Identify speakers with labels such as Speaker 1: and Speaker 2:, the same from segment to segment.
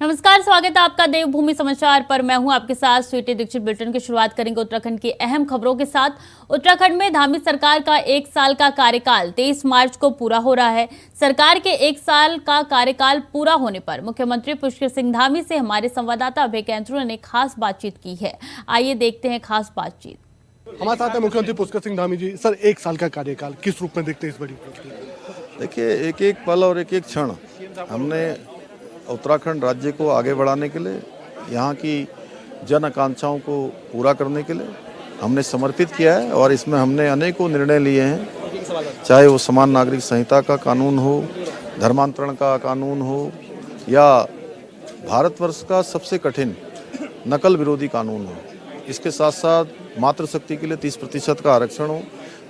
Speaker 1: नमस्कार, स्वागत है आपका देवभूमि समाचार पर। मैं हूं आपके साथ स्वीटी दीक्षित। बुलेटिन की शुरुआत करेंगे उत्तराखंड की अहम खबरों के साथ। उत्तराखंड में धामी सरकार का 1 साल का कार्यकाल 23 मार्च को पूरा हो रहा है। सरकार के 1 साल का कार्यकाल पूरा होने पर मुख्यमंत्री पुष्कर सिंह धामी से हमारे संवाददाता अभय कैंतुरा ने खास बातचीत की है। आइए देखते हैं खास बातचीत।
Speaker 2: हमारे साथ है मुख्यमंत्री पुष्कर सिंह धामी जी। सर, 1 साल का कार्यकाल किस रूप में देखते हैं इस बड़ी उपलब्धि?
Speaker 3: देखिए, एक एक पल और एक एक क्षण हमने उत्तराखंड राज्य को आगे बढ़ाने के लिए, यहाँ की जन आकांक्षाओं को पूरा करने के लिए हमने समर्पित किया है। और इसमें हमने अनेकों निर्णय लिए हैं, चाहे वो समान नागरिक संहिता का कानून हो, धर्मांतरण का कानून हो, या भारतवर्ष का सबसे कठिन नकल विरोधी कानून हो। इसके साथ साथ मातृशक्ति के लिए 30% का आरक्षण हो,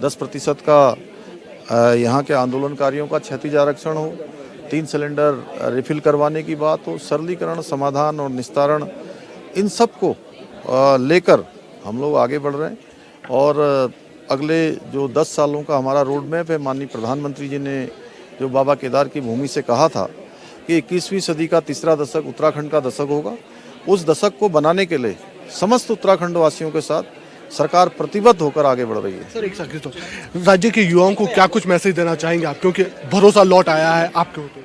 Speaker 3: 10% का यहाँ के आंदोलनकारियों का क्षैतिज आरक्षण हो, 3 सिलेंडर रिफिल करवाने की बात हो, सरलीकरण, समाधान और निस्तारण, इन सब को लेकर हम लोग आगे बढ़ रहे हैं। और अगले जो 10 सालों का हमारा रोड मैप है, माननीय प्रधानमंत्री जी ने जो बाबा केदार की भूमि से कहा था कि 21वीं सदी का तीसरा दशक उत्तराखंड का दशक होगा, उस दशक को बनाने के लिए समस्त उत्तराखंड वासियों के साथ सरकार प्रतिबद्ध होकर आगे बढ़ रही है।
Speaker 2: सर, एक सेकंड, राज्य के युवाओं को क्या कुछ मैसेज देना चाहेंगे आप, क्योंकि भरोसा लौट आया है आपके ऊपर?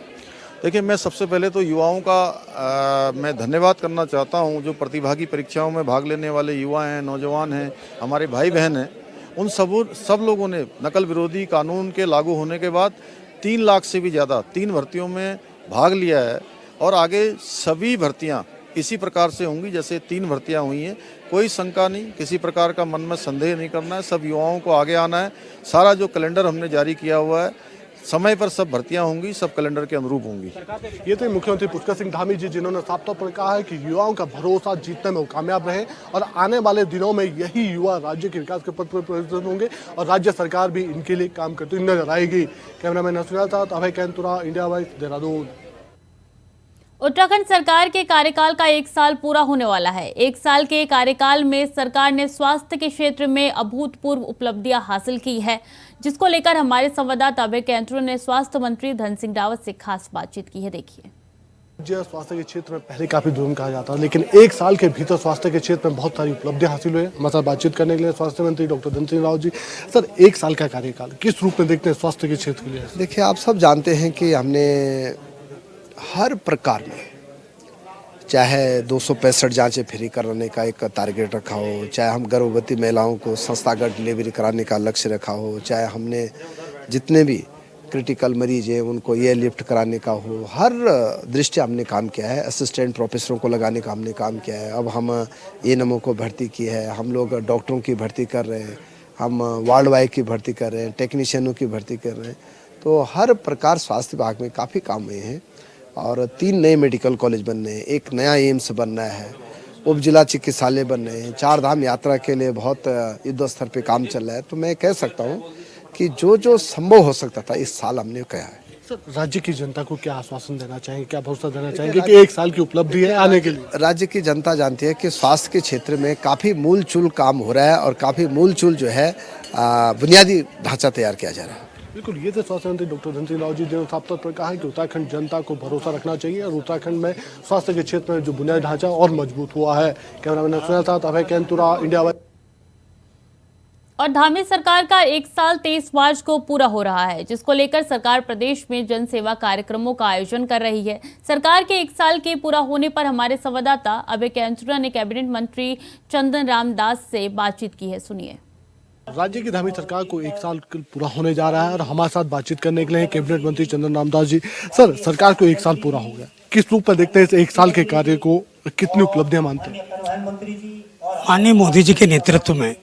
Speaker 3: देखिए, मैं सबसे पहले तो युवाओं का मैं धन्यवाद करना चाहता हूं। जो प्रतिभागी परीक्षाओं में भाग लेने वाले युवा हैं, नौजवान हैं, हमारे भाई बहन हैं, उन सब लोगों ने नकल विरोधी कानून के लागू होने के बाद 3 लाख से भी ज़्यादा 3 भर्तियों में भाग लिया है। और आगे सभी भर्तियाँ इसी प्रकार से होंगी जैसे 3 भर्तियां हुई हैं। कोई शंका नहीं, किसी प्रकार का मन में संदेह नहीं करना है। सब युवाओं को आगे आना है। सारा जो कैलेंडर हमने जारी किया हुआ है, समय पर सब भर्तियां होंगी, सब कैलेंडर के अनुरूप होंगी।
Speaker 2: ये तो मुख्यमंत्री पुष्कर सिंह धामी जी, जिन्होंने साफ तौर पर कहा है कि युवाओं का भरोसा जीतने में वो कामयाब रहे और आने वाले दिनों में यही युवा राज्य के विकास के पथ पर परिवर्तन होंगे और राज्य सरकार भी इनके लिए काम करती नजर आएगी। कैमरामैन नसरुल के साथ अभय कैंतुरा, इंडिया वाइज, देहरादून।
Speaker 1: उत्तराखंड सरकार के कार्यकाल का 1 साल पूरा होने वाला है। 1 साल के कार्यकाल में सरकार ने स्वास्थ्य के क्षेत्र में अभूतपूर्व उपलब्धियां हासिल की है, जिसको लेकर हमारे संवाददाता अभय कैंतुरा ने स्वास्थ्य मंत्री धन सिंह रावत से खास बातचीत की है। देखिए,
Speaker 2: राज्य स्वास्थ्य के क्षेत्र में पहले काफी दूर कहा जाता है, लेकिन 1 साल के भीतर स्वास्थ्य के क्षेत्र में बहुत सारी उपलब्धियां हासिल हुई है। हमारे साथ बातचीत करने के लिए स्वास्थ्य मंत्री डॉक्टर धन सिंह रावत जी। सर, 1 साल का कार्यकाल किस रूप में देखते हैं स्वास्थ्य के क्षेत्र के लिए?
Speaker 4: देखिए, आप सब जानते हैं कि हमने हर प्रकार में, चाहे 265 जांचें फ्री कराने का एक टारगेट रखा हो, चाहे हम गर्भवती महिलाओं को संस्थागत डिलीवरी कराने का लक्ष्य रखा हो, चाहे हमने जितने भी क्रिटिकल मरीज हैं उनको ये लिफ्ट कराने का हो, हर दृष्टि हमने काम किया है। असिस्टेंट प्रोफेसरों को लगाने का हमने काम किया है। अब हम एएनएमओ को भर्ती की है, हम लोग डॉक्टरों की भर्ती कर रहे हैं, हम वार्ड वाइज की भर्ती कर रहे हैं, टेक्नीशियनों की भर्ती कर रहे हैं। तो हर प्रकार स्वास्थ्य विभाग में काफ़ी काम हुए हैं। और 3 नए मेडिकल कॉलेज बनने हैं, एक नया एम्स बनना है, उप जिला चिकित्सालय बनने हैं, 4 धाम यात्रा के लिए बहुत युद्ध स्तर पे काम चल रहा है। तो मैं कह सकता हूँ कि जो जो संभव हो सकता था इस साल हमने किया है।
Speaker 2: सर, राज्य की जनता को क्या आश्वासन देना चाहेंगे, क्या भरोसा देना चाहेंगे कि 1 साल की उपलब्धि है आने के लिए?
Speaker 4: राज्य की जनता जानती है कि स्वास्थ्य के क्षेत्र में काफ़ी मूल चूल काम हो रहा है और काफ़ी मूल चूल जो है बुनियादी ढांचा तैयार किया जा रहा है।
Speaker 2: बिल्कुल, ये थे स्वास्थ्य मंत्री डॉक्टर धन सिंह रावत जी, जिन्होंने साफ तौर पर कहा है कि उत्तराखंड जनता को भरोसा रखना चाहिए और उत्तराखंड में स्वास्थ्य के क्षेत्र में जो बुनियादी ढांचा और मजबूत हुआ है। कैमरामैन नसरुल के साथ अभय कैंतुरा, इंडिया वाइज।
Speaker 1: और धामी सरकार का 1 साल 23 मार्च को पूरा हो रहा है, जिसको लेकर सरकार प्रदेश में जन सेवा कार्यक्रमों का आयोजन कर रही है। सरकार के 1 साल के पूरा होने पर हमारे संवाददाता अभय कैंतुरा ने कैबिनेट मंत्री चंदन राम दास से बातचीत की है। सुनिए।
Speaker 2: राज्य की धामी सरकार को 1 साल पूरा होने जा रहा है और हमारे साथ बातचीत करने के लिए कैबिनेट मंत्री चंदन राम दास जी। सर, सरकार को 1 साल पूरा हो गया, किस रूप में देखते हैं इस 1 साल के कार्य को, कितनी उपलब्धियां मानते हैं?
Speaker 5: माननीय मोदी जी के नेतृत्व में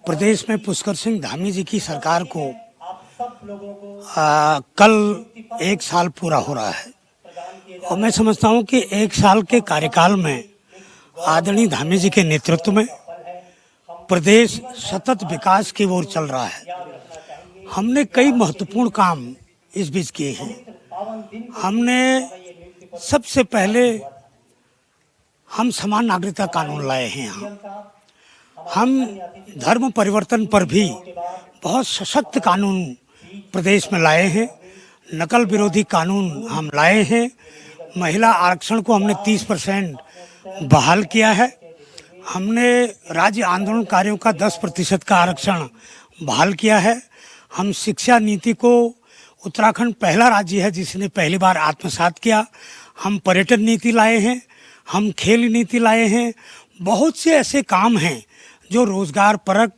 Speaker 5: प्रदेश में पुष्कर सिंह धामी जी की सरकार को कल 1 साल पूरा हो रहा है और मैं समझता हूं कि 1 साल के कार्यकाल में आदरणीय धामी जी के नेतृत्व में प्रदेश सतत विकास की ओर चल रहा है। हमने कई महत्वपूर्ण काम इस बीच किए हैं। हमने सबसे पहले हम समान नागरिकता कानून लाए हैं। हम धर्म परिवर्तन पर भी बहुत सशक्त कानून प्रदेश में लाए हैं। नकल विरोधी कानून हम लाए हैं। महिला आरक्षण को हमने 30% बहाल किया है। हमने राज्य आंदोलनकारियों का 10% का आरक्षण बहाल किया है। हम शिक्षा नीति को, उत्तराखंड पहला राज्य है जिसने पहली बार आत्मसात किया। हम पर्यटन नीति लाए हैं, हम खेल नीति लाए हैं। बहुत से ऐसे काम हैं जो रोजगार परक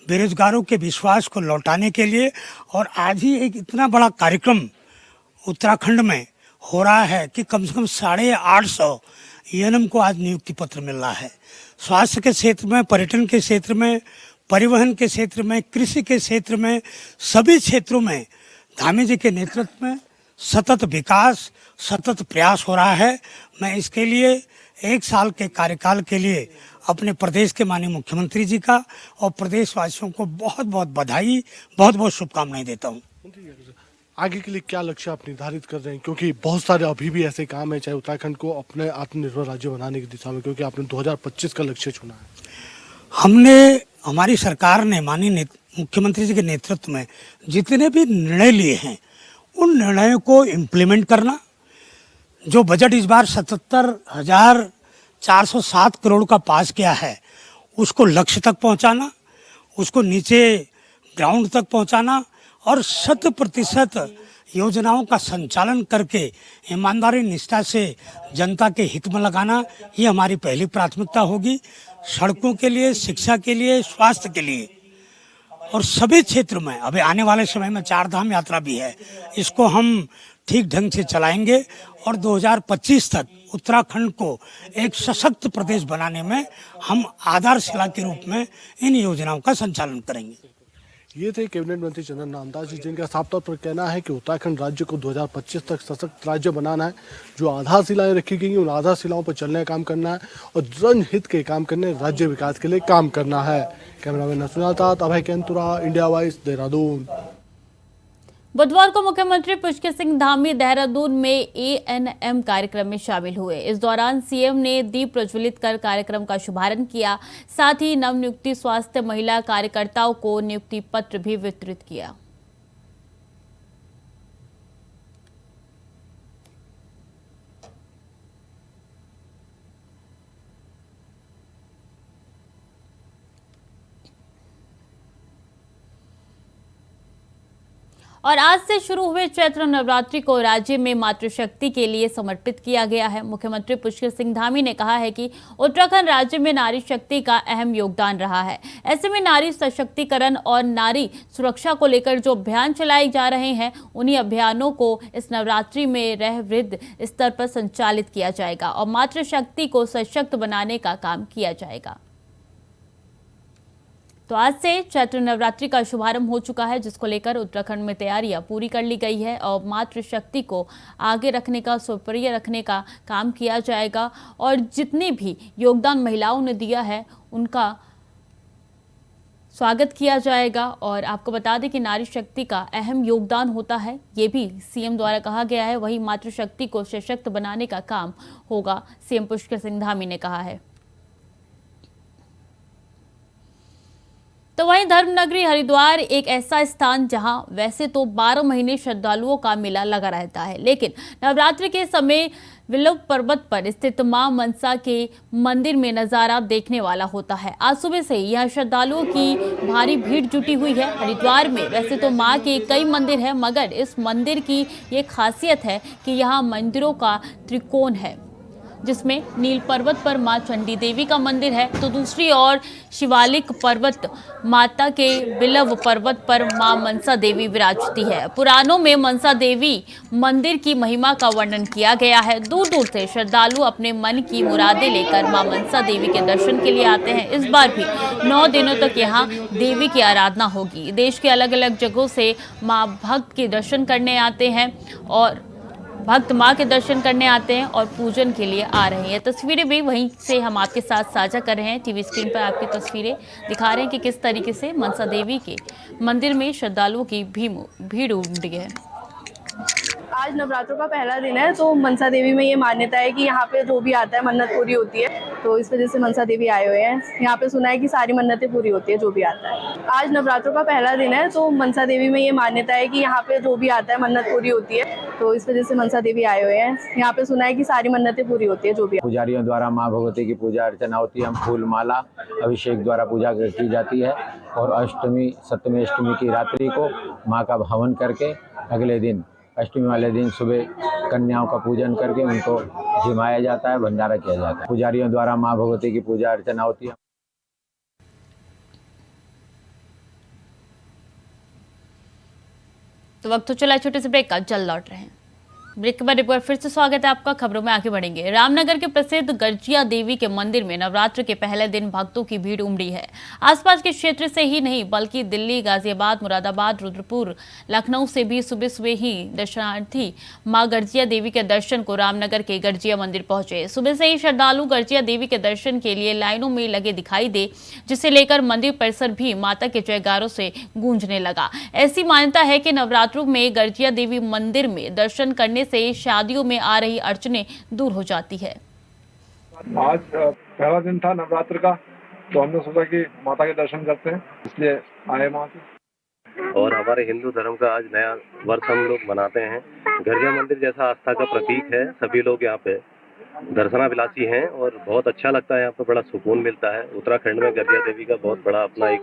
Speaker 5: बेरोजगारों के विश्वास को लौटाने के लिए, और आज ही एक इतना बड़ा कार्यक्रम उत्तराखंड में हो रहा है कि कम से कम 850 ENM को आज नियुक्ति पत्र मिल रहा है। स्वास्थ्य के क्षेत्र में, पर्यटन के क्षेत्र में, परिवहन के क्षेत्र में, कृषि के क्षेत्र में, सभी क्षेत्रों में धामी जी के नेतृत्व में सतत विकास, सतत प्रयास हो रहा है। मैं इसके लिए 1 साल के कार्यकाल के लिए अपने प्रदेश के माननीय मुख्यमंत्री जी का और प्रदेशवासियों को बहुत बहुत बधाई, बहुत बहुत शुभकामनाएं देता हूं।
Speaker 2: आगे के लिए क्या लक्ष्य आप निर्धारित कर रहे हैं, क्योंकि बहुत सारे अभी भी ऐसे काम है चाहे उत्तराखंड को अपने आत्मनिर्भर राज्य बनाने की दिशा में, क्योंकि आपने 2025 का लक्ष्य चुना है।
Speaker 5: हमारी सरकार ने माननीय मुख्यमंत्री जी के नेतृत्व में जितने भी निर्णय लिए हैं उन निर्णयों को इम्प्लीमेंट करना। जो बजट इस बार 77,407 करोड़ का पास किया है उसको लक्ष्य तक पहुंचाना, उसको नीचे ग्राउंड तक पहुंचाना और 100% योजनाओं का संचालन करके ईमानदारी निष्ठा से जनता के हित में लगाना, ये हमारी पहली प्राथमिकता होगी। सड़कों के लिए, शिक्षा के लिए, स्वास्थ्य के लिए और सभी क्षेत्र में अभी आने वाले समय में 4 धाम यात्रा भी है, इसको हम ठीक ढंग से चलाएंगे और 2025 तक उत्तराखंड को एक सशक्त प्रदेश बनाने में हम आधारशिला के रूप में इन योजनाओं का संचालन करेंगे।
Speaker 2: ये थे कैबिनेट मंत्री चंदन रामदास जी, जिनका साफ तौर पर कहना है कि उत्तराखंड राज्य को 2025 तक सशक्त राज्य बनाना है। जो आधारशिलाएं रखी गई हैं उन आधारशिलाओं पर चलने का काम करना है और जनहित के काम करने, राज्य विकास के लिए काम करना है। कैमरामैन नसरुल साथ अभय केंतुरा, इंडिया वॉइस, देहरादून।
Speaker 1: बुधवार को मुख्यमंत्री पुष्कर सिंह धामी देहरादून में ANM कार्यक्रम में शामिल हुए। इस दौरान सीएम ने दीप प्रज्वलित कर कार्यक्रम का शुभारंभ किया। साथ ही नवनियुक्ति स्वास्थ्य महिला कार्यकर्ताओं को नियुक्ति पत्र भी वितरित किया। और आज से शुरू हुए चैत्र नवरात्रि को राज्य में मातृशक्ति के लिए समर्पित किया गया है। मुख्यमंत्री पुष्कर सिंह धामी ने कहा है कि उत्तराखंड राज्य में नारी शक्ति का अहम योगदान रहा है। ऐसे में नारी सशक्तिकरण और नारी सुरक्षा को लेकर जो अभियान चलाए जा रहे हैं, उन्हीं अभियानों को इस नवरात्रि में वृहद स्तर पर संचालित किया जाएगा और मातृशक्ति को सशक्त बनाने का काम किया जाएगा। तो आज से चैत्र नवरात्रि का शुभारंभ हो चुका है, जिसको लेकर उत्तराखंड में तैयारियां पूरी कर ली गई है और मातृशक्ति को आगे रखने का, सुप्रिय रखने का काम किया जाएगा और जितने भी योगदान महिलाओं ने दिया है उनका स्वागत किया जाएगा। और आपको बता दें कि नारी शक्ति का अहम योगदान होता है, ये भी सीएम द्वारा कहा गया है। वही मातृशक्ति को सशक्त बनाने का काम होगा, सीएम पुष्कर सिंह धामी ने कहा है। तो वहीं धर्म नगरी हरिद्वार एक ऐसा स्थान जहां वैसे तो 12 महीने श्रद्धालुओं का मेला लगा रहता है, लेकिन नवरात्रि के समय विल्लव पर्वत पर स्थित मां मनसा के मंदिर में नजारा देखने वाला होता है। आज सुबह से यहां श्रद्धालुओं की भारी भीड़ जुटी हुई है। हरिद्वार में वैसे तो मां के कई मंदिर हैं, मगर इस मंदिर की ये खासियत है कि यहाँ मंदिरों का त्रिकोण है, जिसमें नील पर्वत पर मां चंडी देवी का मंदिर है, तो दूसरी ओर शिवालिक पर्वत माता के बिलव पर्वत पर मां मनसा देवी विराजती है। पुराणों में मनसा देवी मंदिर की महिमा का वर्णन किया गया है। दूर दूर से श्रद्धालु अपने मन की मुरादें लेकर मां मनसा देवी के दर्शन के लिए आते हैं। इस बार भी 9 दिनों तक यहाँ देवी की आराधना होगी। देश के अलग अलग जगहों से मां भक्त के दर्शन करने आते हैं और भक्त मां के दर्शन करने आते हैं और पूजन के लिए आ रहे हैं। तस्वीरें भी वहीं से हम आपके साथ साझा कर रहे हैं। टीवी स्क्रीन पर आपकी तस्वीरें दिखा रहे हैं कि किस तरीके से मनसा देवी के मंदिर में श्रद्धालुओं की भीड़ उमड़ी है।
Speaker 6: आज नवरात्रों का पहला दिन है, तो मनसा देवी में ये मान्यता है कि यहाँ पे जो भी आता है मन्नत पूरी होती है, तो इस वजह से मनसा देवी आए हुए हैं। यहाँ पे सुना है कि सारी मन्नतें पूरी होती है जो भी आता है। आज नवरात्रों का पहला दिन है, तो मनसा देवी में ये मान्यता है कि यहाँ पे जो भी आता है मन्नत पूरी होती है, तो इस वजह से मनसा देवी आए हुए हैं। यहाँ पे सुना है कि सारी मन्नतें पूरी होती है जो भी।
Speaker 7: पुजारियों द्वारा माँ भगवती की पूजा अर्चना होती है। हम फूल माला अभिषेक द्वारा पूजा की जाती है और अष्टमी सप्तमी अष्टमी की रात्रि को माँ का हवन करके अगले दिन अष्टमी वाले दिन सुबह कन्याओं का पूजन करके उनको जिमाया जाता है, भंडारा किया जाता है। पुजारियों द्वारा माँ भगवती की पूजा अर्चना होती है।
Speaker 1: तो वक्त तो चला छोटे से ब्रेक का, जल्द लौट रहे हैं। ब्रेक के बाद एक बार फिर से स्वागत है आपका। खबरों में आगे बढ़ेंगे। रामनगर के प्रसिद्ध गर्जिया देवी के मंदिर में नवरात्र के पहले दिन भक्तों की भीड़ उमड़ी है। आसपास के क्षेत्र से ही नहीं बल्कि दिल्ली, गाजियाबाद, मुरादाबाद, रुद्रपुर, लखनऊ से भी सुबह सुबह ही दर्शनार्थी मां गर्जिया देवी के दर्शन को रामनगर के गर्जिया मंदिर पहुंचे। सुबह से ही श्रद्धालु गर्जिया देवी के दर्शन के लिए लाइनों में लगे दिखाई दे, जिसे लेकर मंदिर परिसर भी माता के जयकारों से गूंजने लगा। ऐसी मान्यता है कि नवरात्रों में गर्जिया देवी मंदिर में दर्शन करने से शादियों में आ रही अड़चनें दूर हो जाती है।
Speaker 8: आज पहला दिन था नवरात्र का, तो हमने सोचा कि माता के दर्शन करते हैं, इसलिए आए वहाँ से।
Speaker 9: और हमारे हिंदू धर्म का आज नया वर्ष हम लोग मनाते हैं। गर्जिया मंदिर जैसा आस्था का प्रतीक है। सभी लोग यहाँ पे दर्शनाभिलाषी हैं और बहुत अच्छा लगता है। यहाँ पे बड़ा सुकून मिलता है। उत्तराखंड में गर्जिया देवी का बहुत बड़ा अपना एक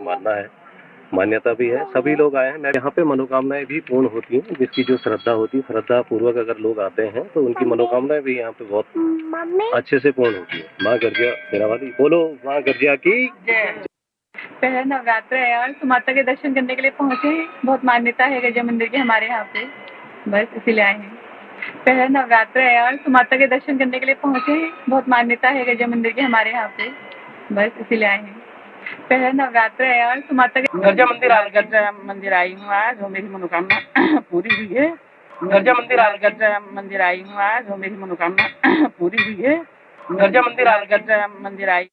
Speaker 9: मान्यता भी है। सभी लोग आए हैं। यहाँ पे मनोकामनाएं भी पूर्ण होती हैं। जिसकी जो श्रद्धा होती है, श्रद्धा पूर्वक अगर लोग आते हैं तो उनकी मनोकामनाएं भी यहाँ पे बहुत अच्छे से पूर्ण होती है। माँ गर्जिया शेरावाली बोलो, माँ गर्जिया की
Speaker 10: पहला नवरात्र है यार, तो माता के दर्शन करने के लिए पहुंचे हैं। बहुत मान्यता है गर्जिया मंदिर की हमारे यहाँ पे, बस इसीलिए आए हैं। पहला नवरात्र है यार, तो माता के दर्शन करने के लिए पहुंचे हैं। बहुत मान्यता है गर्जिया मंदिर की हमारे यहाँ पे, बस इसीलिए आए हैं। पहला नवरात्र है यार, तो माता के गर्जिया मंदिर आई हूँ आज, जो मेरी मनोकामना पूरी हुई है। गर्जिया मंदिर आई हूँ आज, जो मेरी मनोकामना पूरी हुई है। गर्जिया मंदिर आई।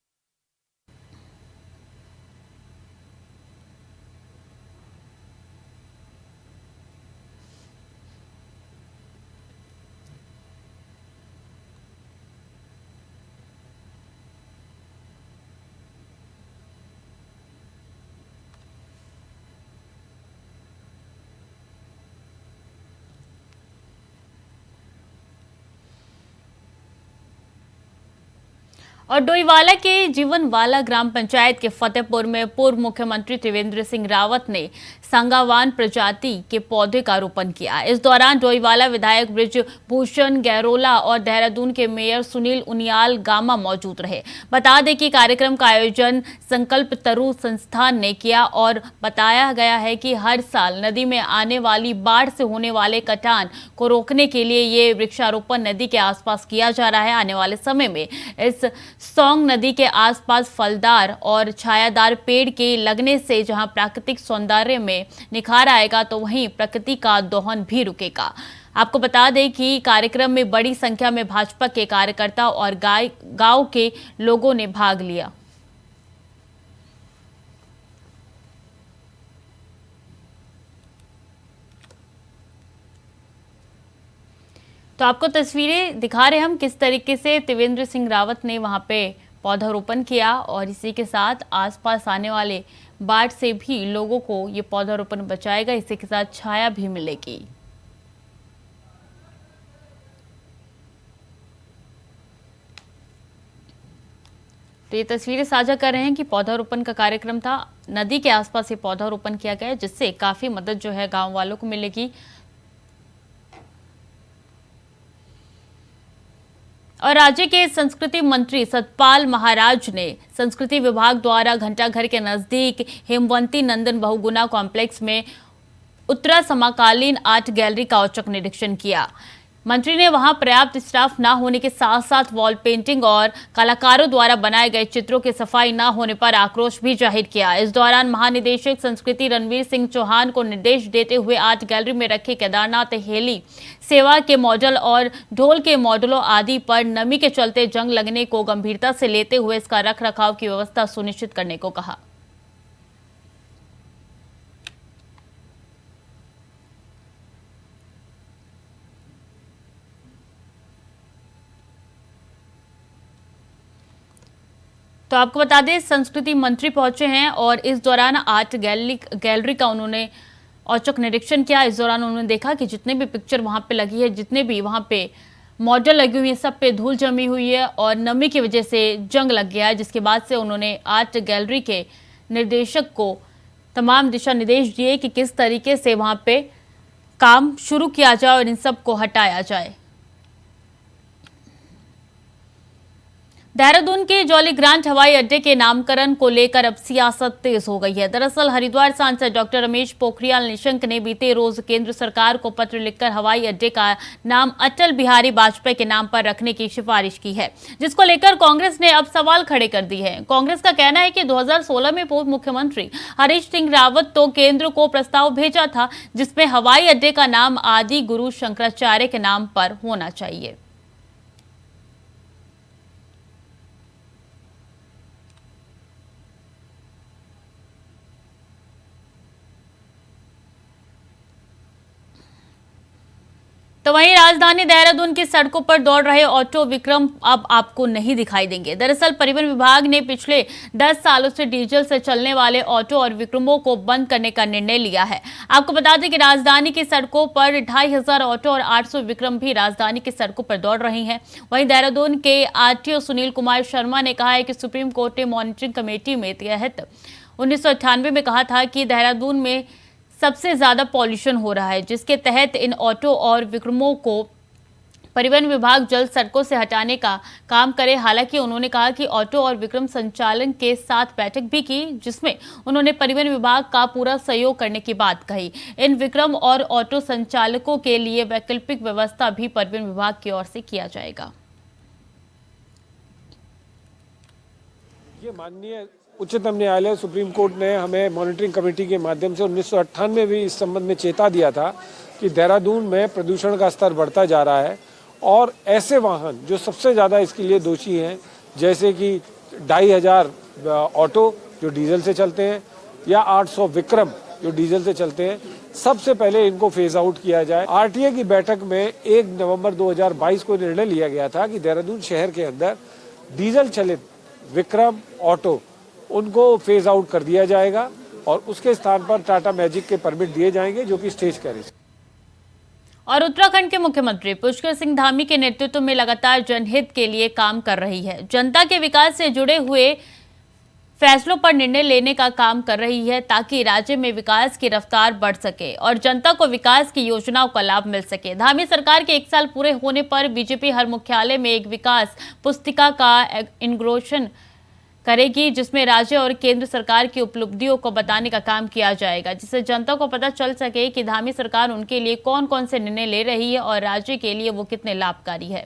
Speaker 1: और डोईवाला के जीवनवाला ग्राम पंचायत के फतेहपुर में पूर्व मुख्यमंत्री त्रिवेंद्र सिंह रावत ने सांगावान प्रजाति के पौधे का रोपण किया। इस दौरान डोईवाला विधायक ब्रिजभूषण गैरोला और देहरादून के मेयर सुनील उनियाल गामा मौजूद रहे। बता दें कि कार्यक्रम का आयोजन संकल्प तरु संस्थान ने किया और बताया गया है कि हर साल नदी में आने वाली बाढ़ से होने वाले कटान को रोकने के लिए ये वृक्षारोपण नदी के आसपास किया जा रहा है। आने वाले समय में इस सौंग नदी के आसपास फलदार और छायादार पेड़ के लगने से जहां प्राकृतिक सौंदर्य में निखार आएगा, तो वहीं प्रकृति का दोहन भी रुकेगा। आपको बता दें कि कार्यक्रम में बड़ी संख्या में भाजपा के कार्यकर्ता और गांव के लोगों ने भाग लिया। तो आपको तस्वीरें दिखा रहे हम किस तरीके से त्रिवेंद्र सिंह रावत ने वहां पे पौधारोपण किया और इसी के साथ आसपास आने वाले बाढ़ से भी लोगों को ये पौधारोपण बचाएगा। इसी के साथ छाया भी मिलेगी। तो ये तस्वीरें साझा कर रहे हैं कि पौधारोपण का कार्यक्रम था। नदी के आसपास ये पौधारोपण किया गया, जिससे काफी मदद जो है गांव वालों को मिलेगी। और राज्य के संस्कृति मंत्री सतपाल महाराज ने संस्कृति विभाग द्वारा घंटाघर के नजदीक हेमवंती नंदन बहुगुणा कॉम्प्लेक्स में उत्तरा समकालीन आर्ट गैलरी का औचक निरीक्षण किया। मंत्री ने वहां पर्याप्त स्टाफ न होने के साथ साथ वॉल पेंटिंग और कलाकारों द्वारा बनाए गए चित्रों की सफाई न होने पर आक्रोश भी जाहिर किया। इस दौरान महानिदेशक संस्कृति रणवीर सिंह चौहान को निर्देश देते हुए आर्ट गैलरी में रखे केदारनाथ हेली सेवा के मॉडल और ढोल के मॉडलों आदि पर नमी के चलते जंग लगने को गंभीरता से लेते हुए इसका रखरखाव की व्यवस्था सुनिश्चित करने को कहा। तो आपको बता दें संस्कृति मंत्री पहुंचे हैं और इस दौरान आर्ट गैलरी का उन्होंने औचक निरीक्षण किया। इस दौरान उन्होंने देखा कि जितने भी पिक्चर वहां पे लगी है, जितने भी वहां पे मॉडल लगी हुई है, सब पे धूल जमी हुई है और नमी की वजह से जंग लग गया है। जिसके बाद से उन्होंने आर्ट गैलरी के निर्देशक को तमाम दिशा निर्देश दिए कि किस तरीके से वहां पे काम शुरू किया जाए और इन सब को हटाया जाए। देहरादून के जॉली ग्रांट हवाई अड्डे के नामकरण को लेकर अब सियासत तेज हो गई है। दरअसल हरिद्वार सांसद डॉक्टर रमेश पोखरियाल निशंक ने बीते रोज केंद्र सरकार को पत्र लिखकर हवाई अड्डे का नाम अटल बिहारी वाजपेयी के नाम पर रखने की सिफारिश की है, जिसको लेकर कांग्रेस ने अब सवाल खड़े कर दिए हैं। कांग्रेस का कहना है कि 2016 में पूर्व मुख्यमंत्री हरीश सिंह रावत तो केंद्र को प्रस्ताव भेजा था जिसमें हवाई अड्डे का नाम आदि गुरु शंकराचार्य के नाम पर होना चाहिए। तो वहीं राजधानी देहरादून की सड़कों पर दौड़ रहे ऑटो विक्रम अब आपको नहीं दिखाई देंगे। दरअसल परिवहन विभाग ने पिछले 10 सालों से डीजल से चलने वाले ऑटो और विक्रमों को बंद करने का निर्णय लिया है। आपको बता दें कि राजधानी की सड़कों पर 2500 ऑटो और 800 विक्रम भी राजधानी की सड़कों पर दौड़ रही हैं। वहीं देहरादून के आरटीओ सुनील कुमार शर्मा ने कहा है कि सुप्रीम कोर्ट ने मॉनिटरिंग कमेटी में तहत 1998 में कहा था कि देहरादून में सबसे ज्यादा पॉल्यूशन हो रहा है, जिसके तहत इन ऑटो और विक्रमों को परिवहन विभाग जल्द सड़कों से हटाने का काम करे। हालांकि उन्होंने कहा कि ऑटो और विक्रम संचालन के साथ बैठक भी की, जिसमें उन्होंने परिवहन विभाग का पूरा सहयोग करने की बात कही। इन विक्रम और ऑटो संचालकों के लिए वैकल्पिक व्यवस्था भी परिवहन विभाग की ओर से किया जाएगा।
Speaker 11: ये माननीय उच्चतम न्यायालय सुप्रीम कोर्ट ने हमें मॉनिटरिंग कमेटी के माध्यम से 1998 में भी इस संबंध में चेता दिया था कि देहरादून में प्रदूषण का स्तर बढ़ता जा रहा है और ऐसे वाहन जो सबसे ज़्यादा इसके लिए दोषी हैं, जैसे कि 2500 ऑटो जो डीजल से चलते हैं या 800 विक्रम जो डीजल से चलते हैं, सबसे पहले इनको फेज आउट किया जाए। आरटीए की बैठक में 1 नवंबर 2022 को निर्णय लिया गया था कि देहरादून शहर के अंदर डीजल चलित विक्रम ऑटो उनको फेज आउट कर दिया जाएगा और उसके स्थान पर टाटा मैजिक के परमिट दिए जाएंगे जो कि स्टेज कैरेज।
Speaker 1: और उत्तराखंड के मुख्यमंत्री पुष्कर सिंह धामी के नेतृत्व में लगातार जनहित के लिए काम कर रही है। जनता के विकास से जुड़े हुए फैसलों पर निर्णय लेने का काम कर रही है ताकि राज्य में विकास की रफ्तार बढ़ सके और जनता को विकास की योजनाओं का लाभ मिल सके। धामी सरकार के 1 साल पूरे होने पर बीजेपी हर मुख्यालय में एक विकास पुस्तिका का इनॉग्रेशन करेगी, जिसमें राज्य और केंद्र सरकार की उपलब्धियों को बताने का काम किया जाएगा, जिससे जनता को पता चल सके कि धामी सरकार उनके लिए कौन कौन से निर्णय ले रही है और राज्य के लिए वो कितने लाभकारी है।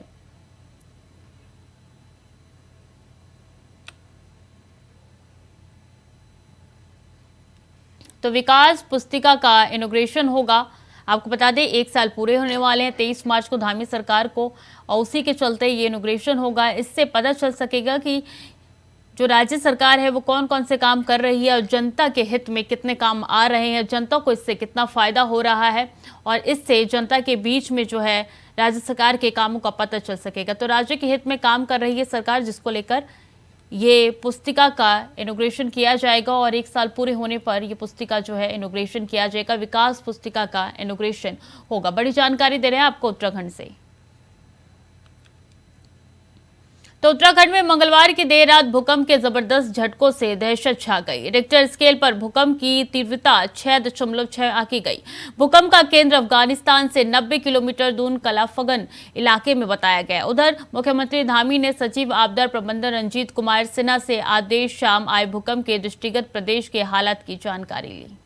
Speaker 1: तो विकास पुस्तिका का इनॉग्रेशन होगा। आपको बता दें 1 साल पूरे होने वाले हैं 23 मार्च को धामी सरकार को, और उसी के चलते ये इनॉग्रेशन होगा। इससे पता चल सकेगा कि जो राज्य सरकार है वो कौन कौन से काम कर रही है और जनता के हित में कितने काम आ रहे हैं, जनता को इससे कितना फायदा हो रहा है और इससे जनता के बीच में जो है राज्य सरकार के कामों का पता चल सकेगा। तो राज्य के हित में काम कर रही है सरकार, जिसको लेकर ये पुस्तिका का इनॉग्रेशन किया जाएगा और 1 साल पूरे होने पर ये पुस्तिका जो है इनॉग्रेशन किया जाएगा। विकास पुस्तिका का इनॉग्रेशन होगा। बड़ी जानकारी दे रहे हैं आपको उत्तराखंड से। तो उत्तराखंड में मंगलवार की देर रात भूकंप के जबरदस्त झटकों से दहशत छा गई। रिक्टर स्केल पर भूकंप की तीव्रता 6.6 आंकी गई। भूकंप का केंद्र अफगानिस्तान से 90 किलोमीटर दूर कलाफगन इलाके में बताया गया। उधर मुख्यमंत्री धामी ने सचिव आपदा प्रबंधन रंजीत कुमार सिन्हा से आज देर शाम आए भूकंप के दृष्टिगत प्रदेश के हालात की जानकारी ली।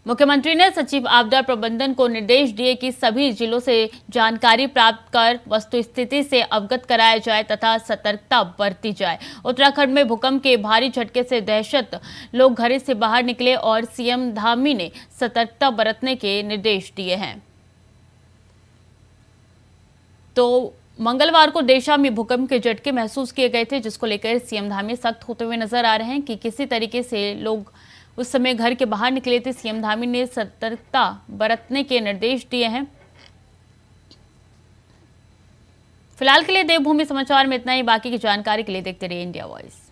Speaker 1: मुख्यमंत्री ने सचिव आपदा प्रबंधन को निर्देश दिए कि सभी जिलों से जानकारी प्राप्त कर वस्तुस्थिति से अवगत कराया जाए तथा सतर्कता बरती जाए। उत्तराखंड में भूकंप के भारी झटके से दहशत, लोग घर से बाहर निकले और सीएम धामी ने सतर्कता बरतने के निर्देश दिए हैं। तो मंगलवार को देर शाम में भूकंप के झटके महसूस किए गए थे, जिसको लेकर सीएम धामी सख्त होते हुए नजर आ रहे हैं कि किसी तरीके से लोग उस समय घर के बाहर निकले थे। सीएम धामी ने सतर्कता बरतने के निर्देश दिए हैं। फिलहाल के लिए देवभूमि समाचार में इतना ही। बाकी की जानकारी के लिए देखते रहिए इंडिया वॉइस।